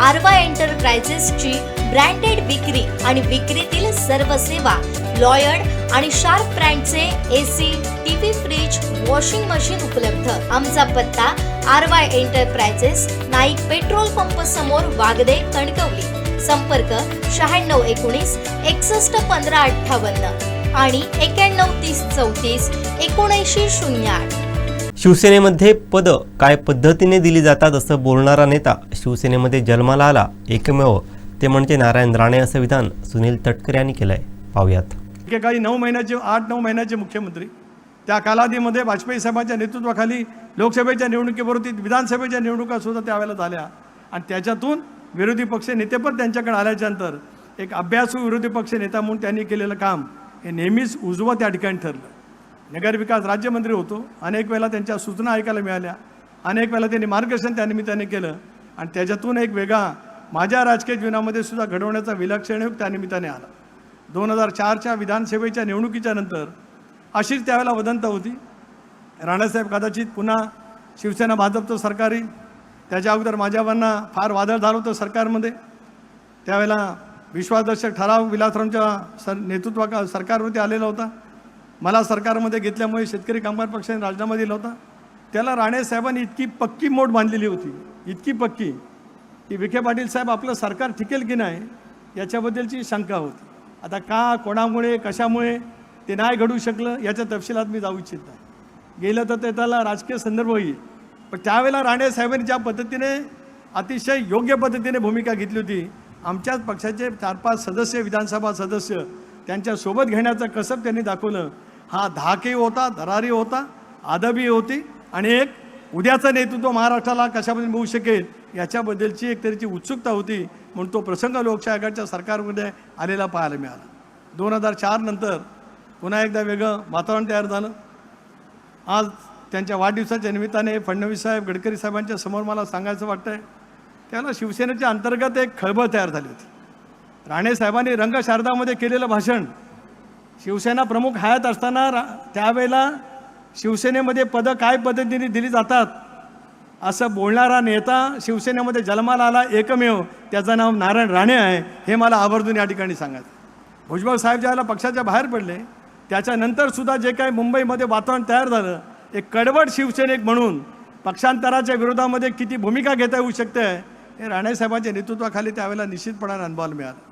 आरवा एंटरप्राइजेसची branded विक्री आणि विक्रीतील सर्व सेवा, लॉयड आणि शार्प ब्रँडचे AC, TV, fridge, washing machine उपलब्ध। आमचा पत्ता Aarva enterprises, Naik petrol pump समोर, वागदे, कणकवली। संपर्क 9619 61 15 58 आणि 91 30 34 79 08। शिवसेनेमध्ये पद काय पद्धतीने दिली जातात असं बोलणारा नेता शिवसेनेमध्ये जन्माला आला एकमेव ते म्हणजे नारायण राणे असं विधान सुनील तटकरे यांनी केलंय। पाहूयात। एकेकाळी 8-9 महिन्याचे मुख्यमंत्री, त्या कालावधीमध्ये वाजपेयी साहेबांच्या नेतृत्वाखाली लोकसभेच्या निवडणुकीबरोबर विधानसभेच्या निवडणुका सुद्धा त्यावेळेला झाल्या आणि त्याच्यातून विरोधी पक्ष नेते पण त्यांच्याकडे आल्याच्यानंतर एक अभ्यासू विरोधी पक्ष नेता म्हणून त्यांनी केलेलं काम हे नेहमीच उजवं त्या ठिकाणी ठरलं। नगरविकास राज्यमंत्री होतो, अनेक वेळेला त्यांच्या सूचना ऐकायला मिळाल्या, अनेक वेळेला त्यांनी मार्गदर्शन त्या निमित्ताने केलं आणि त्याच्यातून एक वेगळा माझ्या राजकीय जीवनामध्ये सुद्धा घडवण्याचा विलक्षण योग त्या निमित्ताने आला। 2004च्या विधानसभेच्या निवडणुकीच्या नंतर अशीच त्यावेळेला वदंत होती, राणासाहेब कदाचित पुन्हा शिवसेना भाजपचं सरकार येईल। त्याच्या अगोदर माझ्यावरनं फार वादळ झालं होतं सरकारमध्ये। त्यावेळेला विश्वासदर्शक ठराव विलासरावांच्या नेतृत्वा सरकारवरती आलेला होता। मला सरकारमध्ये घेतल्यामुळे शेतकरी कामगार पक्षाने राजीनामा दिला होता। त्याला राणे साहेबांनी इतकी पक्की मोड बांधलेली होती, इतकी पक्की की विखे पाटील साहेब आपलं सरकार टिकेल की नाही याच्याबद्दलची शंका होती। आता का, कोणामुळे, कशामुळे ते नाही घडू शकलं याच्या तपशिलात मी जाऊ इच्छित नाही। गेलं तर ते त्याला राजकीय संदर्भ येईल, पण त्यावेळेला राणे साहेबांनी ज्या पद्धतीने अतिशय योग्य पद्धतीने भूमिका घेतली होती, आमच्याच पक्षाचे 4-5 सदस्य, विधानसभा सदस्य त्यांच्यासोबत घेण्याचं कसब त्यांनी दाखवलं। हा धाकही होता, दरारी होता, आदबी होती आणि एक उद्याचं नेतृत्व महाराष्ट्राला कशामध्ये मिळू शकेल याच्याबद्दलची एक तऱ्हेची उत्सुकता होती, म्हणून तो प्रसंग लोकशाही आघाडीच्या सरकारमध्ये आलेला पाहायला मिळाला। 2004 नंतर पुन्हा एकदा वेगळं वातावरण तयार झालं। आज त्यांच्या वाढदिवसाच्या निमित्ताने फडणवीस साहेब, गडकरी साहेबांच्या समोर मला सांगायचं वाटतंय, त्याला शिवसेनेच्या अंतर्गत एक खळबळ तयार झाली होती। राणे साहेबांनी रंगशारदामध्ये केलेलं भाषण, शिवसेना प्रमुख हयात असताना त्यावेळेला शिवसेनेमध्ये पदं काय पद्धतीने दिली जातात असं बोलणारा नेता शिवसेनेमध्ये जन्माला आला एकमेव, त्याचं नाव नारायण राणे आहे, हे मला आवर्जून या ठिकाणी सांगायचं। भुजबळ साहेब ज्यावेळेला पक्षाच्या बाहेर पडले त्याच्यानंतर सुद्धा जे काही मुंबईमध्ये वातावरण तयार झालं, एक कडवट शिवसैनिक म्हणून पक्षांतराच्या विरोधामध्ये किती भूमिका घेता येऊ शकते हे राणे साहेबांच्या नेतृत्वाखाली त्यावेळेला निश्चितपणाने अनुभवायला मिळालं।